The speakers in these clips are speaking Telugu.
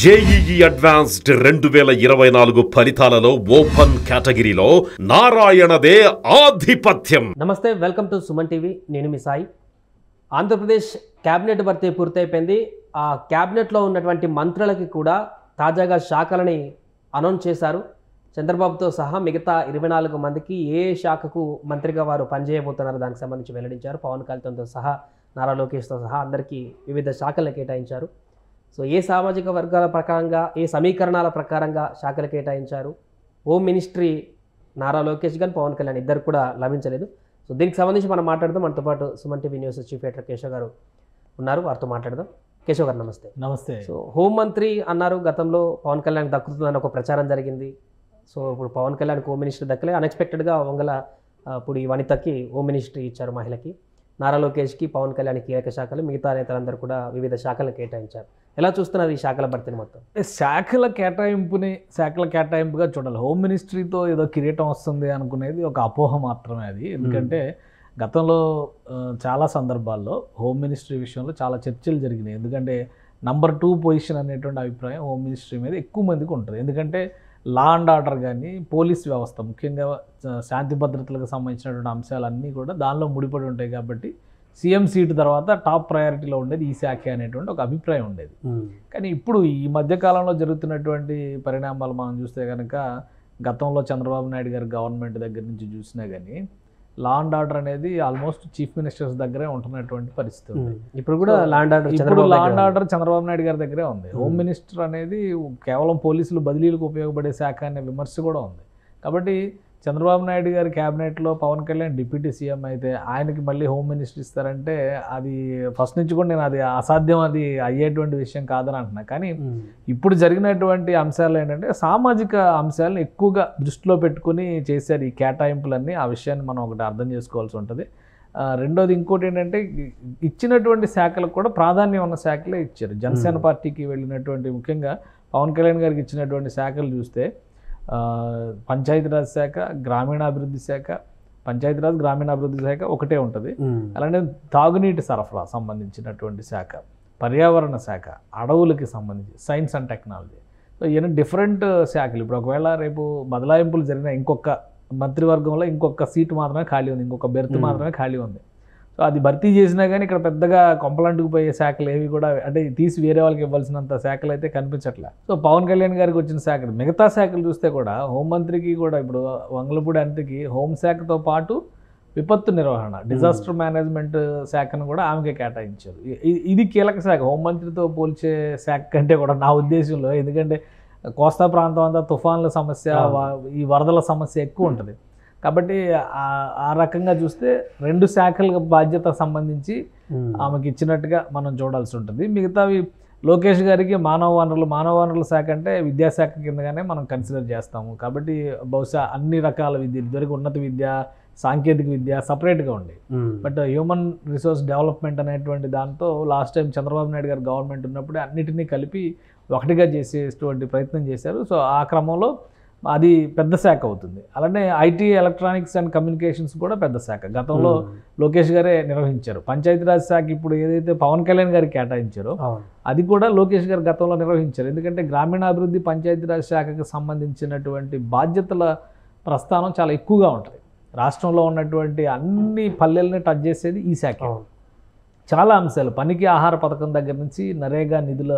జేఈఈ అడ్వాన్స్డ్ 2024 ఫలితాలలో ఓపెన్ కేటగిరీలో నారాయణదే ఆధిపత్యం. నమస్తే, వెల్కమ్ టు సుమన్ టీవీ. నేను మీ సాయి. ఆంధ్రప్రదేశ్ క్యాబినెట్ భర్తీ పూర్తయిపోయింది. ఆ క్యాబినెట్లో ఉన్నటువంటి మంత్రులకి కూడా తాజాగా శాఖలని అనౌన్స్ చేశారు. చంద్రబాబుతో సహా మిగతా 24 మందికి ఏ శాఖకు మంత్రిగా వారు పనిచేయబోతున్నారో దానికి సంబంధించి వెల్లడించారు. పవన్ కళ్యాణ్తో సహా, నారా లోకేష్తో సహా అందరికీ వివిధ శాఖలను కేటాయించారు. సో ఏ సామాజిక వర్గాల ప్రకారంగా, ఏ సమీకరణాల ప్రకారంగా శాఖలు కేటాయించారు. హోమ్ మినిస్ట్రీ నారా లోకేష్ కానీ పవన్ కళ్యాణ్ ఇద్దరు కూడా లభించలేదు. సో దీనికి సంబంధించి మనం మాట్లాడదాం. మనతో పాటు Suman TV news chief editor Keshav గారు ఉన్నారు, వారితో మాట్లాడదాం. కేశవ్ గారు నమస్తే. నమస్తే. సో హోంమంత్రి అన్నారు, గతంలో పవన్ కళ్యాణ్ దక్కుతుందని ఒక ప్రచారం జరిగింది. సో ఇప్పుడు పవన్ కళ్యాణ్ హోమ్ మినిస్టర్ దక్కలే. అన్ఎక్స్పెక్టెడ్గా వంగల ఇప్పుడు ఈ వనితకి హోమ్ మినిస్ట్రీ ఇచ్చారు, మహిళకి. నారా లోకేష్కి, పవన్ కళ్యాణ్ కీలక శాఖలు, మిగతా నేతలందరూ కూడా వివిధ శాఖలను కేటాయించారు. ఎలా చూస్తున్నారు ఈ శాఖల భర్తీని మొత్తం? శాఖల కేటాయింపుగా చూడాలి. హోమ్ మినిస్ట్రీతో ఏదో కిరీటం వస్తుంది అనుకునేది ఒక అపోహ మాత్రమే అది. ఎందుకంటే గతంలో చాలా సందర్భాల్లో హోమ్ మినిస్ట్రీ విషయంలో చాలా చర్చలు జరిగినాయి. ఎందుకంటే నంబర్ 2 పొజిషన్ అనేటువంటి అభిప్రాయం హోమ్ మినిస్ట్రీ మీద ఎక్కువ మందికి ఉంటుంది. ఎందుకంటే లా అండ్ ఆర్డర్ కానీ, పోలీస్ వ్యవస్థ, ముఖ్యంగా శాంతి భద్రతలకు సంబంధించినటువంటి అంశాలన్నీ కూడా దానిలో ముడిపడి ఉంటాయి. కాబట్టి సీఎం సీటు తర్వాత టాప్ ప్రయారిటీలో ఉండేది ఈ శాఖ అనేటువంటి ఒక అభిప్రాయం ఉండేది. కానీ ఇప్పుడు ఈ మధ్యకాలంలో జరుగుతున్నటువంటి పరిణామాలు మనం చూస్తే కనుక, గతంలో చంద్రబాబు నాయుడు గారి గవర్నమెంట్ దగ్గర నుంచి చూసినా కానీ లా అండ్ ఆర్డర్ అనేది ఆల్మోస్ట్ చీఫ్ మినిస్టర్స్ దగ్గరే ఉంటున్నటువంటి పరిస్థితి ఉంది. ఇప్పుడు కూడా law and order Chandrababu Naidu గారి దగ్గరే ఉంది. హోమ్ మినిస్టర్ అనేది కేవలం పోలీసులు బదిలీలకు ఉపయోగపడే శాఖ అనే విమర్శ కూడా ఉంది. కాబట్టి చంద్రబాబు నాయుడు గారి క్యాబినెట్లో పవన్ కళ్యాణ్ డిప్యూటీ సీఎం అయితే ఆయనకి మళ్ళీ హోమ్ మినిస్టర్ ఇస్తారంటే అది ఫస్ట్ నుంచి కూడా నేను అది అసాధ్యం, అది అయ్యేటువంటి విషయం కాదని అంటున్నా. కానీ ఇప్పుడు జరిగినటువంటి అంశాలు ఏంటంటే సామాజిక అంశాలను ఎక్కువగా దృష్టిలో పెట్టుకుని చేశారు ఈ కేటాయింపులన్నీ. ఆ విషయాన్ని మనం ఒకటి అర్థం చేసుకోవాల్సి ఉంటుంది. రెండోది ఇంకోటి ఏంటంటే, ఇచ్చినటువంటి శాఖలకు కూడా ప్రాధాన్యం ఉన్న శాఖలే ఇచ్చారు. జనసేన పార్టీకి వెళ్ళినటువంటి, ముఖ్యంగా పవన్ కళ్యాణ్ గారికి ఇచ్చినటువంటి శాఖలు చూస్తే పంచాయతీరాజ్ శాఖ, గ్రామీణాభివృద్ధి శాఖ, గ్రామీణాభివృద్ధి శాఖ ఒకటే ఉంటుంది. అలానే తాగునీటి సరఫరా సంబంధించినటువంటి శాఖ, పర్యావరణ శాఖ, అడవులకి సంబంధించి, సైన్స్ అండ్ టెక్నాలజీ. సో ఇవన్నీ డిఫరెంట్ శాఖలు. ఇప్పుడు ఒకవేళ రేపు బదలాయింపులు జరిగిన ఇంకొక మంత్రివర్గంలో ఇంకొక సీటు మాత్రమే ఖాళీ ఉంది, ఇంకొక బెర్త్ మాత్రమే ఖాళీ ఉంది. సో అది భర్తీ చేసినా కానీ ఇక్కడ పెద్దగా కొంపలంటుకు పోయే శాఖలు ఏవి కూడా, అంటే తీసి వేరే వాళ్ళకి ఇవ్వాల్సినంత శాఖలు అయితే కనిపించట్లే. సో పవన్ కళ్యాణ్ గారికి వచ్చిన శాఖలు, మిగతా శాఖలు చూస్తే కూడా హోంమంత్రికి కూడా ఇప్పుడు వంగలపూడి అనితకి హోంశాఖతో పాటు విపత్తు నిర్వహణ, డిజాస్టర్ మేనేజ్మెంట్ శాఖను కూడా ఆమెకే కేటాయించారు. ఇది కీలక శాఖ హోంమంత్రితో పోల్చే శాఖ కంటే కూడా నా ఉద్దేశంలో. ఎందుకంటే కోస్తా ప్రాంతం అంతా తుఫాన్ల సమస్య, ఈ వరదల సమస్య ఎక్కువ ఉంటుంది. కాబట్టి ఆ రకంగా చూస్తే 2 శాఖల బాధ్యత సంబంధించి ఆమెకి ఇచ్చినట్టుగా మనం చూడాల్సి ఉంటుంది. మిగతావి లోకేష్ గారికి మానవ వనరుల శాఖ అంటే విద్యాశాఖ కిందగానే మనం కన్సిడర్ చేస్తాము. కాబట్టి బహుశా అన్ని రకాల విద్య, ఇదివరకు ఉన్నత విద్య, సాంకేతిక విద్య సపరేట్గా ఉండేవి. బట్ హ్యూమన్ రిసోర్స్ డెవలప్మెంట్ అనేటువంటి దాంతో లాస్ట్ టైం చంద్రబాబు నాయుడు గారు గవర్నమెంట్ ఉన్నప్పుడే అన్నిటినీ కలిపి ఒకటిగా చేసేటువంటి ప్రయత్నం చేశారు. సో ఆ క్రమంలో అది పెద్ద శాఖ అవుతుంది. అలానే ఐటీ, ఎలక్ట్రానిక్స్ అండ్ కమ్యూనికేషన్స్ కూడా పెద్ద శాఖ. గతంలో లోకేష్ గారే నిర్వహించారు. పంచాయతీరాజ్ శాఖ ఇప్పుడు ఏదైతే పవన్ కళ్యాణ్ గారికి కేటాయించారో అది కూడా లోకేష్ గారు గతంలో నిర్వహించారు. ఎందుకంటే గ్రామీణాభివృద్ధి, పంచాయతీరాజ్ శాఖకు సంబంధించినటువంటి బాధ్యతల ప్రస్థానం చాలా ఎక్కువగా ఉంటుంది. రాష్ట్రంలో ఉన్నటువంటి అన్ని పల్లెల్ని టచ్ చేసేది ఈ శాఖ. చాలా అంశాలు, పనికి ఆహార పథకం దగ్గర నుంచి నరేగా నిధుల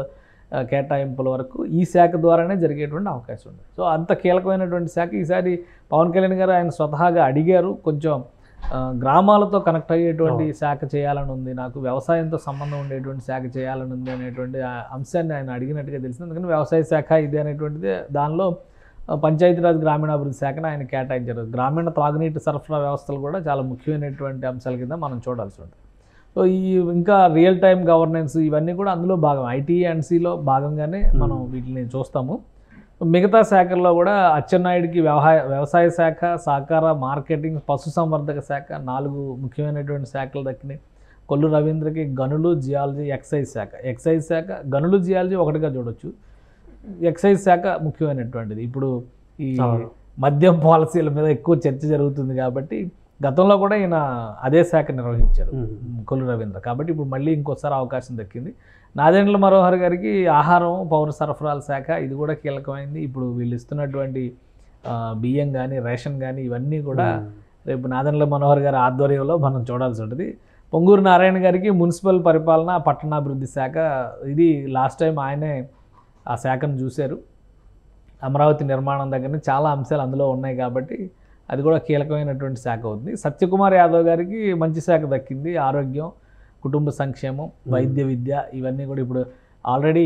కేటాయింపుల వరకు ఈ శాఖ ద్వారానే జరిగేటువంటి అవకాశం ఉంది. సో అంత కీలకమైనటువంటి శాఖ. ఈసారి పవన్ కళ్యాణ్ గారు ఆయన స్వతహాగా అడిగారు, కొంచెం గ్రామాలతో కనెక్ట్ అయ్యేటువంటి శాఖ చేయాలని ఉంది, నాకు వ్యవసాయంతో సంబంధం ఉండేటువంటి శాఖ చేయాలని ఉంది అనేటువంటి అంశాన్ని ఆయన అడిగినట్టుగా తెలిసింది. అందుకని వ్యవసాయ శాఖ ఇది అనేటువంటిది, దానిలో పంచాయతీరాజ్, గ్రామీణాభివృద్ధి శాఖను ఆయన కేటాయించారు. గ్రామీణ త్రాగునీటి సరఫరా వ్యవస్థలు కూడా చాలా ముఖ్యమైనటువంటి అంశాల కింద మనం చూడాల్సి ఉంటుంది. సో ఇంకా రియల్ టైమ్ గవర్నెన్స్ ఇవన్నీ కూడా అందులో భాగం, ఐటీ అండ్ సిలో భాగంగానే మనం వీటిని చూస్తాము. మిగతా శాఖల్లో కూడా అచ్చెన్నాయుడికి వ్యవసాయ శాఖ, సహకార, మార్కెటింగ్, పశుసంవర్ధక శాఖ 4 ముఖ్యమైనటువంటి శాఖలు దక్కినాయి. కొల్లు రవీంద్రకి గనులు, జియాలజీ, ఎక్సైజ్ శాఖ, గనులు, జియాలజీ ఒకటిగా చూడొచ్చు. ఎక్సైజ్ శాఖ ముఖ్యమైనటువంటిది. ఇప్పుడు ఈ మద్యం పాలసీల మీద ఎక్కువ చర్చ జరుగుతుంది కాబట్టి గతంలో కూడా ఈయన అదే శాఖ నిర్వహించారు కొల్లు రవీంద్ర. కాబట్టి ఇప్పుడు మళ్ళీ ఇంకోసారి అవకాశం దక్కింది. నాదెండ్ల మనోహర్ గారికి ఆహారం పౌర సరఫరాల శాఖ, ఇది కూడా కీలకమైంది. ఇప్పుడు వీళ్ళు ఇస్తున్నటువంటి బియ్యం కానీ రేషన్ కానీ ఇవన్నీ కూడా రేపు నాదెండ్ల మనోహర్ గారి ఆధ్వర్యంలో మనం చూడాల్సి ఉంటుంది. పొంగూరు నారాయణ గారికి మున్సిపల్ పరిపాలన పట్టణాభివృద్ధి శాఖ, ఇది లాస్ట్ టైం ఆయనే ఆ శాఖను చూశారు. అమరావతి నిర్మాణం దగ్గర చాలా అంశాలు అందులో ఉన్నాయి కాబట్టి అది కూడా కీలకమైనటువంటి శాఖ అవుతుంది. సత్యకుమార్ యాదవ్ గారికి మంచి శాఖ దక్కింది. ఆరోగ్యం, కుటుంబ సంక్షేమం, వైద్య విద్య ఇవన్నీ కూడా ఇప్పుడు ఆల్రెడీ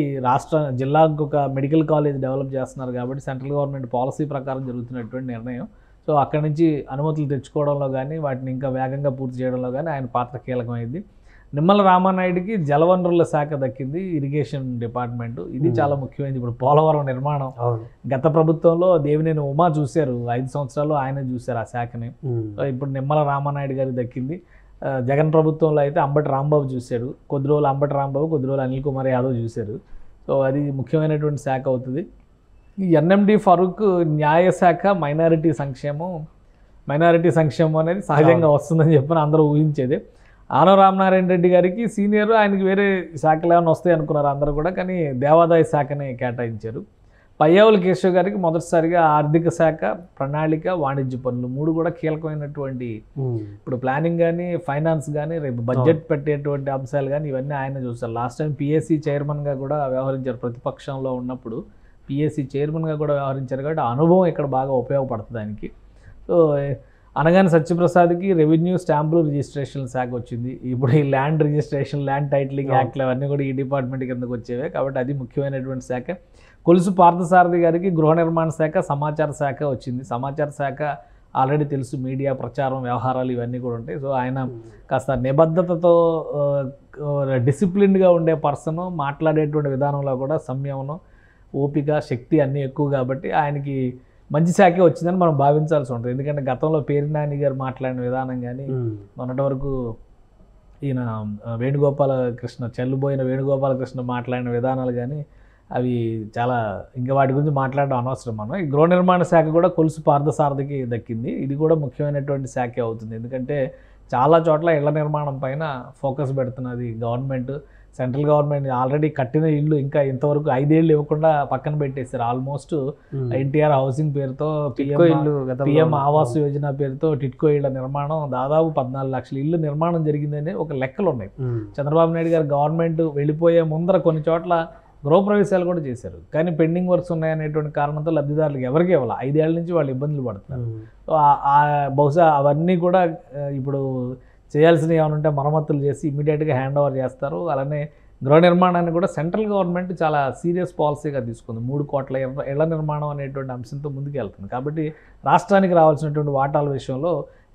జిల్లాకు ఒక మెడికల్ కాలేజ్ డెవలప్ చేస్తున్నారు కాబట్టి సెంట్రల్ గవర్నమెంట్ పాలసీ ప్రకారం జరుగుతున్నటువంటి నిర్ణయం. సో అక్కడి నుంచి అనుమతులు తెచ్చుకోవడంలో కానీ వాటిని ఇంకా వేగంగా పూర్తి చేయడంలో కానీ ఆయన పాత్ర కీలకమైంది. నిమ్మల రామానాయుడికి జలవనరుల శాఖ దక్కింది, ఇరిగేషన్ డిపార్ట్మెంటు, ఇది చాలా ముఖ్యమైనది. ఇప్పుడు పోలవరం నిర్మాణం గత ప్రభుత్వంలో దేవినేని ఉమా చూశారు, 5 సంవత్సరాలు ఆయనే చూశారు ఆ శాఖని. ఇప్పుడు నిమ్మల రామానాయుడు గారికి దక్కింది. జగన్ ప్రభుత్వంలో అయితే అంబటి రాంబాబు చూశాడు, కొద్ది రోజులు అంబటి రాంబాబు, కొద్ది రోజులు అనిల్ కుమార్ యాదవ్ చూశారు. సో అది ముఖ్యమైనటువంటి శాఖ అవుతుంది. ఈ ఎన్ఎండి ఫరూక్ న్యాయశాఖ, మైనారిటీ సంక్షేమం అనేది సహజంగా వస్తుందని చెప్పని అందరూ ఊహించేదే. ఆనవ రామనారాయణ రెడ్డి గారికి సీనియర్, ఆయనకి వేరే శాఖలు ఏమైనా వస్తాయి అనుకున్నారు అందరూ కూడా, కానీ దేవాదాయ శాఖని కేటాయించారు. పయ్యావుల కేశవ్ గారికి మొదటిసారిగా ఆర్థిక శాఖ, ప్రణాళిక, వాణిజ్య పనులు 3 కూడా కీలకమైనటువంటి, ఇప్పుడు ప్లానింగ్ కానీ ఫైనాన్స్ కానీ రేపు బడ్జెట్ పెట్టేటువంటి అంశాలు కానీ ఇవన్నీ ఆయన చూస్తారు. లాస్ట్ టైం పిఎస్సి చైర్మన్గా కూడా వ్యవహరించారు, ప్రతిపక్షంలో ఉన్నప్పుడు పిఎస్సి చైర్మన్గా కూడా వ్యవహరించారు కాబట్టి అనుభవం ఇక్కడ బాగా ఉపయోగపడుతుంది ఆయనకి. సో అనగానే సత్యప్రసాద్కి రెవెన్యూ, స్టాంపులు, రిజిస్ట్రేషన్ శాఖ వచ్చింది. ఇప్పుడు ఈ ల్యాండ్ రిజిస్ట్రేషన్, ల్యాండ్ టైటిలింగ్ యాక్ట్లు అవన్నీ కూడా ఈ డిపార్ట్మెంట్ కిందకు వచ్చేవే కాబట్టి అది ముఖ్యమైనటువంటి శాఖ. కొలుసు పార్థసారథి గారికి గృహ నిర్మాణ శాఖ, సమాచార శాఖ వచ్చింది. సమాచార శాఖ ఆల్రెడీ తెలుసు, మీడియా ప్రచారం వ్యవహారాలు ఇవన్నీ కూడా ఉంటాయి. సో ఆయన కాస్త నిబద్ధతతో డిసిప్లిన్డ్గా ఉండే పర్సన్, మాట్లాడేటువంటి విధానంలో కూడా సంయమనం, ఓపిక, శక్తి అన్నీ ఎక్కువ కాబట్టి ఆయనకి మంచి శాఖే వచ్చిందని మనం భావించాల్సి ఉంటుంది. ఎందుకంటే గతంలో పేర్నాని గారు మాట్లాడిన విధానం కానీ, మొన్నటి వరకు ఈయన వేణుగోపాలకృష్ణ, చెల్లుబోయిన వేణుగోపాలకృష్ణ మాట్లాడిన విధానాలు కానీ అవి చాలా, ఇంకా వాటి గురించి మాట్లాడడం అనవసరం మనం. ఈ గృహ నిర్మాణ శాఖ కూడా కొలుసు పార్థసారథికి దక్కింది. ఇది కూడా ముఖ్యమైనటువంటి శాఖే అవుతుంది. ఎందుకంటే చాలా చోట్ల ఇళ్ల నిర్మాణం పైన ఫోకస్ పెడుతున్నది గవర్నమెంట్. సెంట్రల్ గవర్నమెంట్ ఆల్రెడీ కట్టిన ఇళ్ళు ఇంకా ఇంతవరకు 5 ఏళ్ళు ఇవ్వకుండా పక్కన పెట్టేశారు. ఆల్మోస్ట్ ఎన్టీఆర్ హౌసింగ్ పేరుతో, పిఎం ఆవాస్ యోజన పేరుతో టిట్కో ఇళ్ల నిర్మాణం దాదాపు 14 లక్షల ఇళ్ళు నిర్మాణం జరిగిందని ఒక లెక్కలు ఉన్నాయి. చంద్రబాబు నాయుడు గారు గవర్నమెంట్ వెళ్ళిపోయే ముందర కొన్ని చోట్ల గృహప్రవేశాలు కూడా చేశారు, కానీ పెండింగ్ వర్క్స్ ఉన్నాయనేటువంటి కారణంతో లబ్ధిదారులకు ఎవరికి ఇవ్వాలి. 5 ఏళ్ల నుంచి వాళ్ళు ఇబ్బందులు పడుతున్నారు. సో బహుశా అవన్నీ కూడా ఇప్పుడు చేయాల్సినవి ఏమైనా ఉంటే మరమ్మతులు చేసి ఇమీడియట్గా హ్యాండ్ ఓవర్ చేస్తారు. అలానే గృహ నిర్మాణాన్ని కూడా సెంట్రల్ గవర్నమెంట్ చాలా సీరియస్ పాలసీగా తీసుకుంది. 3 కోట్ల ఇళ్ల నిర్మాణం అనేటువంటి అంశంతో ముందుకు వెళ్తుంది. కాబట్టి రాష్ట్రానికి రావాల్సినటువంటి వాటాల విషయంలో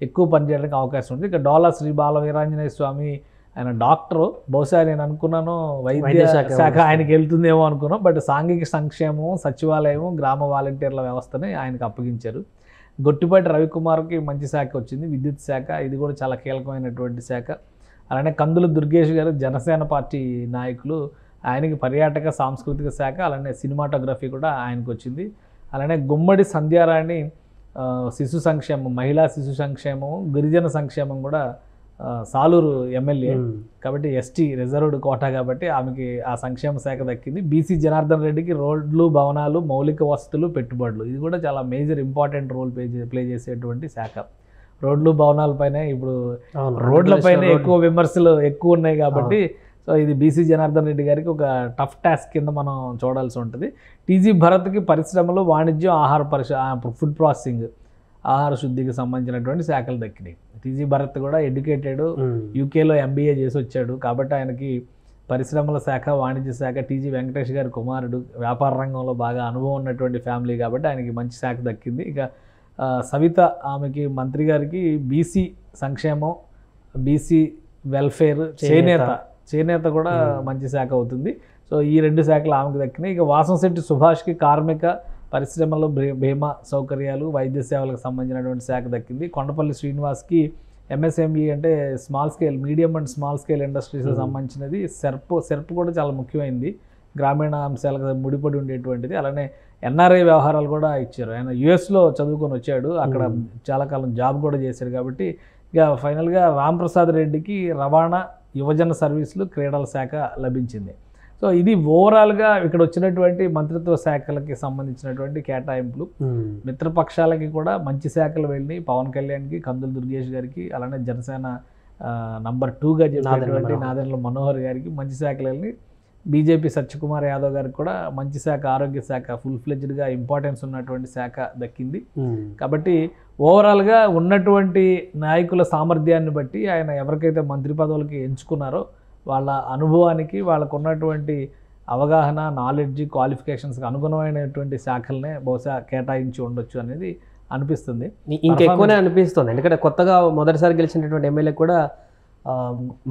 ఎక్కువ పనిచేయడానికి అవకాశం ఉంది. ఇక డోలా శ్రీ బాల వీరాంజనేయ స్వామి, ఆయన డాక్టరు, బహుశా నేను అనుకున్నాను వైద్య శాఖ ఆయనకి వెళ్తుందేమో అనుకున్నాం. బట్ సాంఘిక సంక్షేమం, సచివాలయం, గ్రామ వాలంటీర్ల వ్యవస్థని ఆయనకు అప్పగించారు. గొట్టిపాటి రవికుమార్కి మంచి శాఖ వచ్చింది, విద్యుత్ శాఖ, ఇది కూడా చాలా కీలకమైనటువంటి శాఖ. అలానే కందుల దుర్గేష్ గారు జనసేన పార్టీ నాయకులు, ఆయనకి పర్యాటక సాంస్కృతిక శాఖ, అలానే సినిమాటోగ్రఫీ కూడా ఆయనకు వచ్చింది. అలానే గుమ్మడి సంధ్యారాణి శిశు సంక్షేమం, మహిళా శిశు సంక్షేమం, గిరిజన సంక్షేమం కూడా సాలూరు ఎమ్మెల్యే కాబట్టి ఎస్టీ రిజర్వ్డ్ కోటా కాబట్టి ఆమెకి ఆ సంక్షేమ శాఖ దక్కింది. బీసీ జనార్దన్ రెడ్డికి రోడ్లు, భవనాలు, మౌలిక వసతులు, పెట్టుబడులు, ఇది కూడా చాలా మేజర్ ఇంపార్టెంట్ రోల్ ప్లే చేసేటువంటి శాఖ. రోడ్లు, భవనాలపైన ఇప్పుడు రోడ్లపైన ఎక్కువ విమర్శలు ఎక్కువ ఉన్నాయి కాబట్టి సో ఇది బీసీ జనార్దన్ రెడ్డి గారికి ఒక టఫ్ టాస్క్ కింద మనం చూడాల్సి ఉంటుంది. టీజీ భరత్కి పరిశ్రమలు, వాణిజ్యం, ఫుడ్ ప్రాసెసింగ్, ఆహార శుద్ధికి సంబంధించినటువంటి శాఖలు దక్కినాయి. టీజీ భరత్ కూడా ఎడ్యుకేటెడ్, యూకేలో ఎంబీఏ చేసి వచ్చాడు కాబట్టి ఆయనకి పరిశ్రమల శాఖ, వాణిజ్య శాఖ. టీజీ వెంకటేష్ గారి కుమారుడు, వ్యాపార రంగంలో బాగా అనుభవం ఉన్నటువంటి ఫ్యామిలీ కాబట్టి ఆయనకి మంచి శాఖ దక్కింది. ఇక సవిత, ఆమెకి మంత్రి గారికి బీసీ సంక్షేమం, బీసీ వెల్ఫేర్, చేనేత కూడా మంచి శాఖ అవుతుంది. సో ఈ 2 శాఖలు ఆమెకు దక్కినాయి. ఇక వాసంశెట్టి సుభాష్కి కార్మిక, పరిశ్రమలో, బీమా సౌకర్యాలు, వైద్య సేవలకు సంబంధించినటువంటి శాఖ దక్కింది. కొండపల్లి శ్రీనివాస్కి ఎంఎస్ఎంఈ అంటే small scale, medium and small scale ఇండస్ట్రీస్కి సంబంధించినది. సెర్ప్ కూడా చాలా ముఖ్యమైనది. గ్రామీణ అంశాలకు ముడిపడి ఉండేటువంటిది. అలానే ఎన్ఆర్ఐ వ్యవహారాలు కూడా ఇచ్చారు. ఆయన యుఎస్లో చదువుకొని వచ్చాడు, అక్కడ చాలా కాలం జాబ్ కూడా చేశాడు. కాబట్టి ఇక ఫైనల్గా రాంప్రసాద్ రెడ్డికి రవాణా, యువజన సర్వీసులు, క్రీడల శాఖ లభించింది. సో ఇది ఓవరాల్గా ఇక్కడ వచ్చినటువంటి మంత్రిత్వ శాఖలకి సంబంధించినటువంటి కేటాయింపులు. మిత్రపక్షాలకి కూడా మంచి శాఖలు వెళ్ళి పవన్ కళ్యాణ్కి, కందుల దుర్గేష్ గారికి, అలానే జనసేన నంబర్ 2గా చెప్పినటువంటి నాదెండ్ల మనోహర్ గారికి మంచి శాఖలు వెళ్ళి, బీజేపీ సత్యకుమార్ యాదవ్ గారికి కూడా మంచి శాఖ, ఆరోగ్య శాఖ ఫుల్ ఫ్లెడ్జ్డ్గా ఇంపార్టెన్స్ ఉన్నటువంటి శాఖ దక్కింది. కాబట్టి ఓవరాల్గా ఉన్నటువంటి నాయకుల సామర్థ్యాన్ని బట్టి ఆయన ఎవరికైతే మంత్రి పదవులకి ఎంచుకున్నారో వాళ్ళ అనుభవానికి, వాళ్ళకు ఉన్నటువంటి అవగాహన, నాలెడ్జ్, క్వాలిఫికేషన్స్కి అనుగుణమైనటువంటి శాఖలనే బహుశా కేటాయించి ఉండొచ్చు అనేది అనిపిస్తుంది. ఇంకెక్కువనే అనిపిస్తుంది. ఎందుకంటే కొత్తగా మొదటిసారి గెలిచినటువంటి ఎమ్మెల్యే కూడా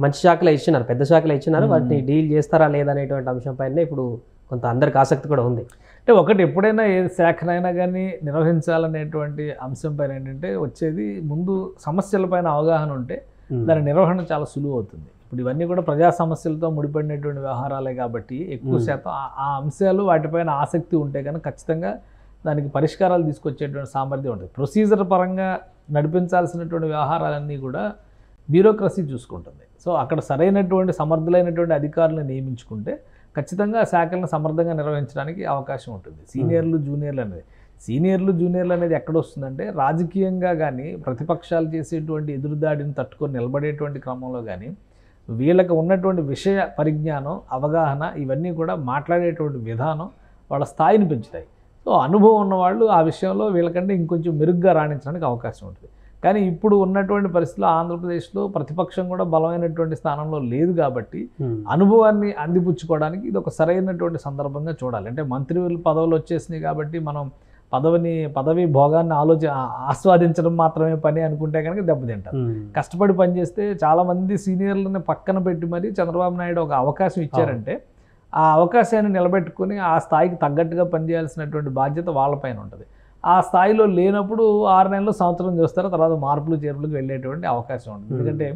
మంచి శాఖలే ఇచ్చినారు, పెద్ద శాఖలే ఇచ్చినారు. వాటిని డీల్ చేస్తారా లేదా అనేటువంటి అంశంపైన ఇప్పుడు కొంత అందరికి ఆసక్తి కూడా ఉంది. అంటే ఒకటి, ఎప్పుడైనా ఏ శాఖనైనా కానీ నిర్వహించాలనేటువంటి అంశం పైన ఏంటంటే వచ్చేది ముందు సమస్యలపైన అవగాహన ఉంటే దాని నిర్వహణ చాలా సులువు అవుతుంది. ఇప్పుడు ఇవన్నీ కూడా ప్రజా సమస్యలతో ముడిపడినటువంటి వ్యవహారాలే కాబట్టి ఎక్కువ శాతం ఆ అంశాలు వాటిపైన ఆసక్తి ఉంటే కనుక ఖచ్చితంగా దానికి పరిష్కారాలు తీసుకొచ్చేటువంటి సామర్థ్యం ఉంటుంది. ప్రొసీజర్ పరంగా నడిపించాల్సినటువంటి వ్యవహారాలన్నీ కూడా బ్యూరోక్రసీ చూసుకుంటుంది. సో అక్కడ సరైనటువంటి సమర్థులైనటువంటి అధికారులను నియమించుకుంటే ఖచ్చితంగా ఆ శాఖలను సమర్థంగా నిర్వహించడానికి అవకాశం ఉంటుంది. సీనియర్లు, జూనియర్లు అనేది ఎక్కడ వస్తుందంటే రాజకీయంగా కానీ, ప్రతిపక్షాలు చేసేటువంటి ఎదురుదాడిని తట్టుకొని నిలబడేటువంటి క్రమంలో కానీ వీళ్ళకి ఉన్నటువంటి విషయ పరిజ్ఞానం, అవగాహన ఇవన్నీ కూడా మాట్లాడేటువంటి విధానం వాళ్ళ స్థాయిని పెంచుతాయి. సో అనుభవం ఉన్నవాళ్ళు ఆ విషయంలో వీళ్ళకంటే ఇంకొంచెం మెరుగ్గా రాణించడానికి అవకాశం ఉంటుంది. కానీ ఇప్పుడు ఉన్నటువంటి పరిస్థితుల్లో ఆంధ్రప్రదేశ్లో ప్రతిపక్షం కూడా బలమైనటువంటి స్థానంలో లేదు కాబట్టి అనుభవాన్ని అందిపుచ్చుకోవడానికి ఇది ఒక సరైనటువంటి సందర్భంగా చూడాలి. అంటే మంత్రి పదవులు వచ్చేసినాయి కాబట్టి మనం పదవి భోగాన్ని ఆస్వాదించడం మాత్రమే పని అనుకుంటే కనుక దెబ్బతింటారు. కష్టపడి పనిచేస్తే చాలామంది సీనియర్లను పక్కన పెట్టి మరి చంద్రబాబు నాయుడు ఒక అవకాశం ఇచ్చారంటే ఆ అవకాశాన్ని నిలబెట్టుకుని ఆ స్థాయికి తగ్గట్టుగా పనిచేయాల్సినటువంటి బాధ్యత వాళ్ళపైన ఉంటుంది. ఆ స్థాయిలో లేనప్పుడు 6 నెలలు, సంవత్సరం చూస్తారు, తర్వాత మార్పులు చేర్పులకు వెళ్ళేటువంటి అవకాశం ఉంటుంది. ఎందుకంటే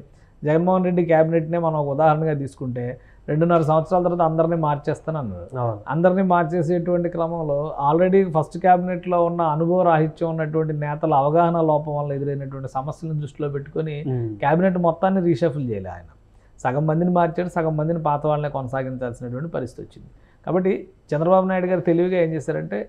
జగన్మోహన్ రెడ్డి క్యాబినెట్నే మనం ఒక ఉదాహరణగా తీసుకుంటే 2.5 సంవత్సరాల తర్వాత అందరినీ మార్చేస్తాను అన్నారు. అందరినీ మార్చేసేటువంటి క్రమంలో ఆల్రెడీ ఫస్ట్ క్యాబినెట్లో ఉన్న అనుభవ రాహిత్యం ఉన్నటువంటి నేతల అవగాహన లోపం వల్ల ఎదురైనటువంటి సమస్యలను దృష్టిలో పెట్టుకొని క్యాబినెట్ మొత్తాన్ని రీషఫుల్ చేయలే ఆయన. సగం మందిని మార్చాడు, సగం మందిని పాత వాళ్ళనే కొనసాగించాల్సినటువంటి పరిస్థితి వచ్చింది. కాబట్టి చంద్రబాబు నాయుడు గారు తెలివిగా ఏం చేశారంటే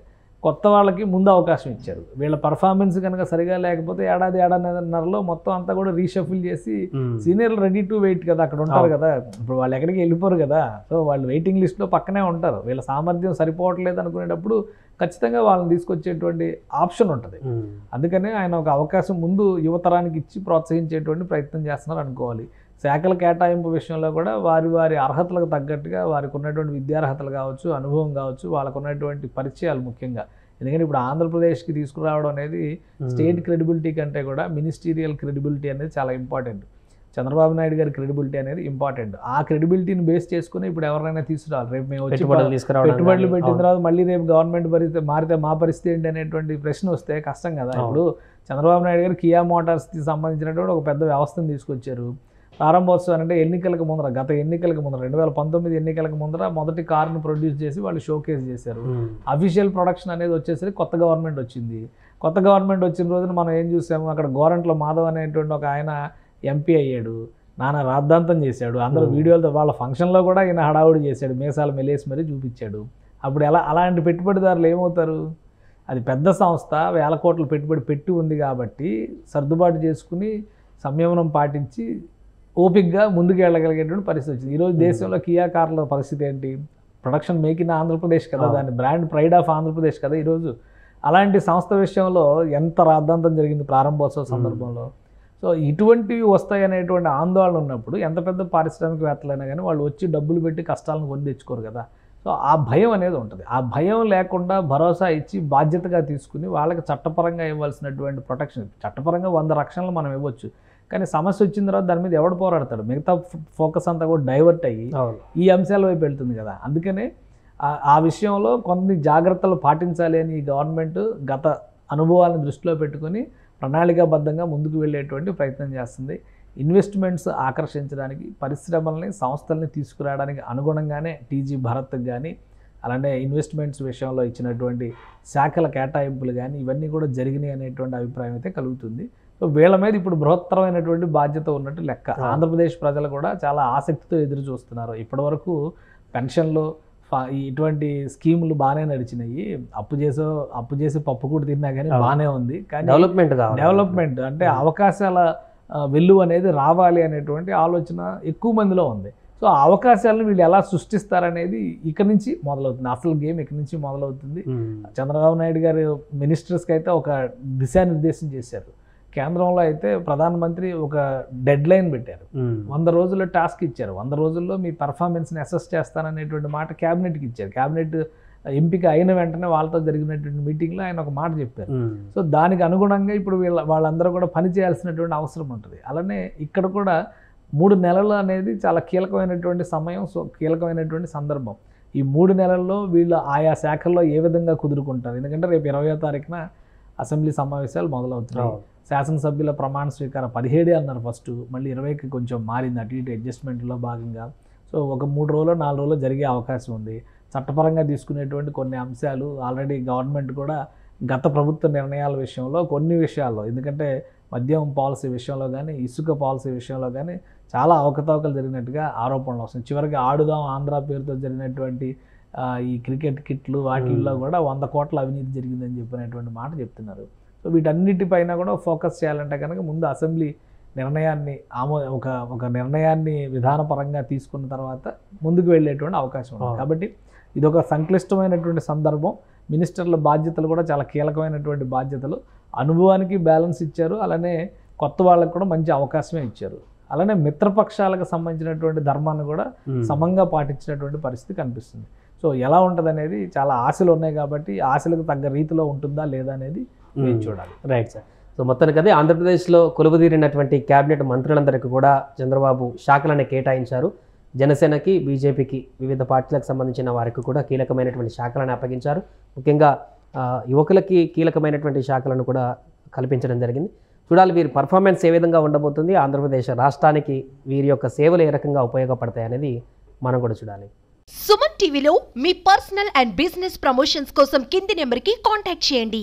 కొత్త వాళ్ళకి ముందు అవకాశం ఇచ్చారు. వీళ్ళ పర్ఫార్మెన్స్ కనుక సరిగా లేకపోతే ఏడాదిన్నరలో మొత్తం అంతా కూడా రీషఫుల్ చేసి సీనియర్లు రెడీ టు వెయిట్ కదా, అక్కడ ఉంటారు కదా, ఇప్పుడు వాళ్ళు ఎక్కడికి వెళ్ళిపోరు కదా, సో వాళ్ళు వెయిటింగ్ లిస్ట్లో పక్కనే ఉంటారు. వీళ్ళ సామర్థ్యం సరిపోవట్లేదు అనుకునేటప్పుడు ఖచ్చితంగా వాళ్ళని తీసుకొచ్చేటువంటి ఆప్షన్ ఉంటుంది. అందుకనే ఆయన ఒక అవకాశం ముందు యువతరానికి ఇచ్చి ప్రోత్సహించేటువంటి ప్రయత్నం చేస్తున్నారు అనుకోవాలి. శాఖల కేటాయింపు విషయంలో కూడా వారి అర్హతలకు తగ్గట్టుగా వారికి ఉన్నటువంటి విద్యార్హతలు కావచ్చు, అనుభవం కావచ్చు, వాళ్ళకు ఉన్నటువంటి పరిచయాలు ముఖ్యంగా. ఎందుకంటే ఇప్పుడు ఆంధ్రప్రదేశ్కి తీసుకురావడం అనేది స్టేట్ క్రెడిబిలిటీ కంటే కూడా మినిస్టీరియల్ క్రెడిబిలిటీ అనేది చాలా ఇంపార్టెంట్. చంద్రబాబు నాయుడు గారి క్రెడిబిలిటీ అనేది ఇంపార్టెంట్. ఆ క్రెడిబిలిటీని బేస్ చేసుకుని ఇప్పుడు ఎవరైనా తీసుకురావాలి. రేపు మేము వచ్చి పెట్టుబడులు పెట్టిన తర్వాత మళ్ళీ రేపు గవర్నమెంట్ మారితే మా పరిస్థితి ఏంటి అనేటువంటి ప్రశ్న వస్తే కష్టం కదా. ఇప్పుడు చంద్రబాబు నాయుడు గారు కియా మోటార్స్కి సంబంధించినటువంటి ఒక పెద్ద వ్యవస్థను తీసుకొచ్చారు. ప్రారంభోత్సవం అంటే ఎన్నికలకు ముందర, గత ఎన్నికలకు ముందర 2019 ఎన్నికలకు ముందర మొదటి కారును ప్రొడ్యూస్ చేసి వాళ్ళు షోకేస్ చేశారు. అఫీషియల్ ప్రొడక్షన్ అనేది వచ్చేసరికి కొత్త గవర్నమెంట్ వచ్చింది. కొత్త గవర్నమెంట్ వచ్చిన రోజున మనం ఏం చూసాము, అక్కడ గోరంట్ల మాధవ్ అనేటువంటి ఒక ఆయన ఎంపీ అయ్యాడు, నానా రాద్ధాంతం చేశాడు. అందరూ వీడియోలతో వాళ్ళ ఫంక్షన్లో కూడా ఈయన హడావుడి చేశాడు, మీసాలు మెలేసి మరీ చూపించాడు. అప్పుడు అలాంటి పెట్టుబడిదారులు ఏమవుతారు? అది పెద్ద సంస్థ, 1000 కోట్ల పెట్టుబడి పెట్టి ఉంది కాబట్టి సర్దుబాటు చేసుకుని సంయమనం పాటించి ఓపిక్గా ముందుకు వెళ్ళగలిగేటువంటి పరిస్థితి వచ్చింది. ఈరోజు దేశంలో కియా కార్ల పరిస్థితి ఏంటి? ప్రొడక్షన్ మేక్ ఇన్ ఆంధ్రప్రదేశ్ కదా, దాని బ్రాండ్ ప్రైడ్ ఆఫ్ ఆంధ్రప్రదేశ్ కదా ఈరోజు. అలాంటి సంస్థ విషయంలో ఎంత రాద్ధాంతం జరిగింది ప్రారంభోత్సవ సందర్భంలో. సో ఇటువంటివి వస్తాయి అనేటువంటి ఆందోళన ఉన్నప్పుడు ఎంత పెద్ద పారిశ్రామికవేత్తలైనా కానీ వాళ్ళు వచ్చి డబ్బులు పెట్టి కష్టాలను కొని తెచ్చుకోరు కదా. సో ఆ భయం అనేది ఉంటుంది. ఆ భయం లేకుండా భరోసా ఇచ్చి బాధ్యతగా తీసుకుని వాళ్ళకి చట్టపరంగా ఇవ్వాల్సినటువంటి ప్రొటెక్షన్, చట్టపరంగా 100 రక్షణలు మనం ఇవ్వచ్చు, కానీ సమస్య వచ్చిన తర్వాత దాని మీద ఎవడు పోరాడతాడు? మిగతా ఫోకస్ అంతా కూడా డైవర్ట్ అయ్యి ఈ అంశాల వైపు వెళ్తుంది కదా. అందుకనే ఆ విషయంలో కొన్ని జాగ్రత్తలు పాటించాలి అని ఈ గవర్నమెంట్ గత అనుభవాలను దృష్టిలో పెట్టుకుని ప్రణాళికాబద్ధంగా ముందుకు వెళ్ళేటువంటి ప్రయత్నం చేస్తుంది. ఇన్వెస్ట్మెంట్స్ ఆకర్షించడానికి, పరిశ్రమల్ని, సంస్థల్ని తీసుకురావడానికి అనుగుణంగానే టీజీ భరత్కి కానీ, అలానే ఇన్వెస్ట్మెంట్స్ విషయంలో ఇచ్చినటువంటి శాఖల కేటాయింపులు కానీ ఇవన్నీ కూడా జరిగినాయి అనేటువంటి అభిప్రాయం అయితే కలుగుతుంది. సో వీళ్ళ మీద ఇప్పుడు బృహత్తరమైనటువంటి బాధ్యత ఉన్నట్టు లెక్క. ఆంధ్రప్రదేశ్ ప్రజలు కూడా చాలా ఆసక్తితో ఎదురు చూస్తున్నారు. ఇప్పటివరకు పెన్షన్లు ఇటువంటి స్కీములు బాగానే నడిచినాయి. అప్పు చేసి పప్పు కూడా తిన్నా కానీ బాగానే ఉంది. కానీ డెవలప్మెంట్ అంటే అవకాశాల వెలువ అనేది రావాలి అనేటువంటి ఆలోచన ఎక్కువ మందిలో ఉంది. సో ఆ అవకాశాలను వీళ్ళు ఎలా సృష్టిస్తారనేది ఇక్కడి నుంచి మొదలవుతుంది. అసలు గేమ్ ఇక్కడి నుంచి మొదలవుతుంది. చంద్రబాబు నాయుడు గారు మినిస్టర్స్కి అయితే ఒక దిశానిర్దేశం చేశారు. కేంద్రంలో అయితే ప్రధానమంత్రి ఒక డెడ్ లైన్ పెట్టారు. 100 రోజుల్లో టాస్క్ ఇచ్చారు. 100 రోజుల్లో మీ పెర్ఫార్మెన్స్ని అసెస్ చేస్తాననేటువంటి మాట క్యాబినెట్కి ఇచ్చారు. క్యాబినెట్ ఎంపిక అయిన వెంటనే వాళ్ళతో జరిగినటువంటి మీటింగ్లో ఆయన ఒక మాట చెప్పారు. సో దానికి అనుగుణంగా ఇప్పుడు వాళ్ళందరూ కూడా పని చేయాల్సినటువంటి అవసరం ఉంటుంది. అలానే ఇక్కడ కూడా 3 నెలలు అనేది చాలా కీలకమైనటువంటి సమయం. సో కీలకమైనటువంటి సందర్భం. ఈ 3 నెలల్లో వీళ్ళు ఆయా శాఖల్లో ఏ విధంగా కుదురుకుంటారు. ఎందుకంటే రేపు 20వ తారీఖున అసెంబ్లీ సమావేశాలు మొదలవుతున్నాయి. శాసనసభ్యుల ప్రమాణ స్వీకారం 17 అన్నారు ఫస్ట్, మళ్ళీ 20కి కొంచెం మారింది అటు ఇటు అడ్జస్ట్మెంట్లో భాగంగా. సో ఒక 3 రోజులు 4 రోజులు జరిగే అవకాశం ఉంది. చట్టపరంగా తీసుకునేటువంటి కొన్ని అంశాలు ఆల్రెడీ గవర్నమెంట్ కూడా గత ప్రభుత్వ నిర్ణయాల విషయంలో కొన్ని విషయాల్లో, ఎందుకంటే మద్యం పాలసీ విషయంలో కానీ ఇసుక పాలసీ విషయంలో కానీ చాలా అవకతవకలు జరిగినట్టుగా ఆరోపణలు వస్తున్నాయి. చివరికి ఆడుదాం ఆంధ్ర పేరుతో జరిగినటువంటి ఈ క్రికెట్ కిట్లు వాటిల్లో కూడా 100 కోట్ల అవినీతి జరిగిందని చెప్పినటువంటి మాట చెప్తున్నారు. సో వీటన్నిటిపైన కూడా ఫోకస్ చేయాలంటే కనుక ముందు అసెంబ్లీ నిర్ణయాన్ని ఒక నిర్ణయాన్ని విధానపరంగా తీసుకున్న తర్వాత ముందుకు వెళ్ళేటువంటి అవకాశం ఉంది. కాబట్టి ఇది ఒక సంక్లిష్టమైనటువంటి సందర్భం. మినిస్టర్ల బాధ్యతలు కూడా చాలా కీలకమైనటువంటి బాధ్యతలు. అనుభవానికి బ్యాలెన్స్ ఇచ్చారు, అలానే కొత్త వాళ్ళకు కూడా మంచి అవకాశమే ఇచ్చారు. అలానే మిత్రపక్షాలకు సంబంధించినటువంటి ధర్మాన్ని కూడా సమంగా పాటించినటువంటి పరిస్థితి కనిపిస్తుంది. సో ఎలా ఉంటుంది అనేది చాలా ఆశలు ఉన్నాయి. కాబట్టి ఆశలకు తగ్గ రీతిలో ఉంటుందా లేదా అనేది చూడాలి. Right sir. సో మొత్తానికి అదే ఆంధ్రప్రదేశ్లో కొలువుదీరినటువంటి క్యాబినెట్ మంత్రులందరికీ కూడా చంద్రబాబు శాఖలను కేటాయించారు. జనసేనకి, బీజేపీకి, వివిధ పార్టీలకు సంబంధించిన వారికి కూడా కీలకమైనటువంటి శాఖలను అప్పగించారు. ముఖ్యంగా యువకులకి కీలకమైనటువంటి శాఖలను కూడా కల్పించడం జరిగింది. చూడాలి వీరి పర్ఫార్మెన్స్ ఏ విధంగా ఉండబోతుంది, ఆంధ్రప్రదేశ్ రాష్ట్రానికి వీరి యొక్క సేవలు ఏ రకంగా ఉపయోగపడతాయి అనేది మనం కూడా చూడాలి. సుమన్ టీవీలో మీ పర్సనల్ అండ్ బిజినెస్ ప్రమోషన్స్ కోసం కింది నెంబర్కి కాంటాక్ట్ చేయండి.